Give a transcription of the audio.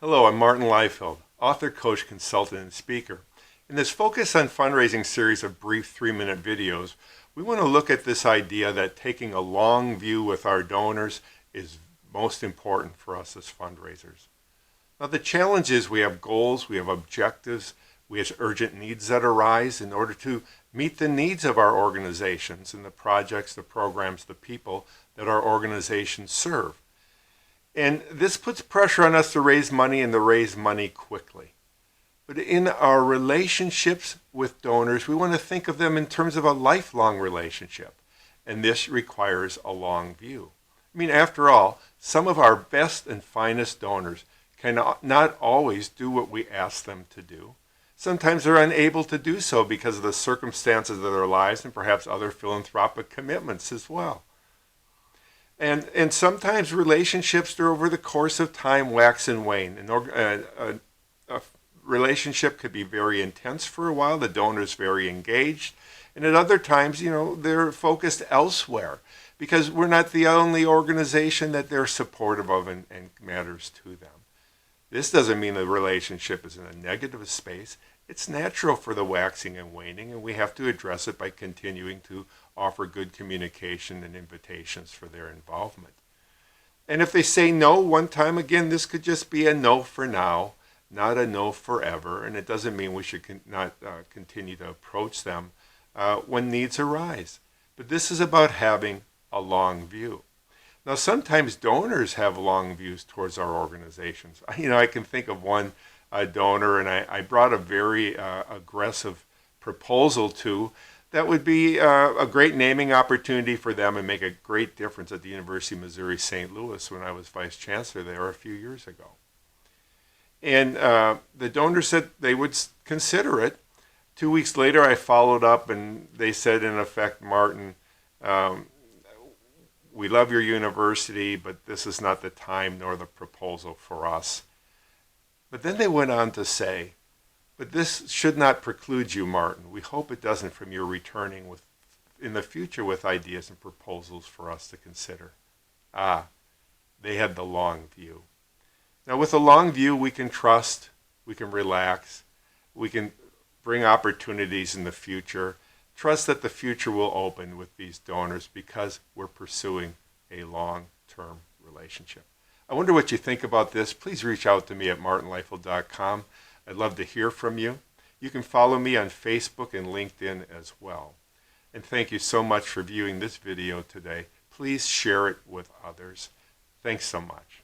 Hello, I'm Martin Liefeld, author, coach, consultant, and speaker. In this Focus on Fundraising series of brief 3-minute videos, we want to look at this idea that taking a long view with our donors is most important for us as fundraisers. Now, the challenge is we have goals, we have objectives, we have urgent needs that arise in order to meet the needs of our organizations and the projects, the programs, the people that our organizations serve. And this puts pressure on us to raise money and to raise money quickly. But in our relationships with donors, we want to think of them in terms of a lifelong relationship. And this requires a long view. I mean, after all, some of our best and finest donors can not always do what we ask them to do. Sometimes they're unable to do so because of the circumstances of their lives and perhaps other philanthropic commitments as well. And sometimes relationships over the course of time wax and wane. A relationship could be very intense for a while. The donor's very engaged. And at other times, they're focused elsewhere because we're not the only organization that they're supportive of and matters to them. This doesn't mean the relationship is in a negative space. It's natural for the waxing and waning, and we have to address it by continuing to offer good communication and invitations for their involvement. And if they say no one time, again, this could just be a no for now, not a no forever, and it doesn't mean we should not continue to approach them when needs arise. But this is about having a long view. Now, sometimes donors have long views towards our organizations. I can think of one donor, and I brought a very aggressive proposal to that would be a great naming opportunity for them and make a great difference at the University of Missouri St. Louis when I was vice chancellor there a few years ago. And the donor said they would consider it. 2 weeks later, I followed up, and they said, in effect, Martin, we love your university, but this is not the time nor the proposal for us. But then they went on to say, but this should not preclude you, Martin. We hope it doesn't, from your returning in the future with ideas and proposals for us to consider. They had the long view. Now, with a long view, we can trust, we can relax, we can bring opportunities in the future. Trust that the future will open with these donors because we're pursuing a long-term relationship. I wonder what you think about this. Please reach out to me at martinliefeld.com. I'd love to hear from you. You can follow me on Facebook and LinkedIn as well. And thank you so much for viewing this video today. Please share it with others. Thanks so much.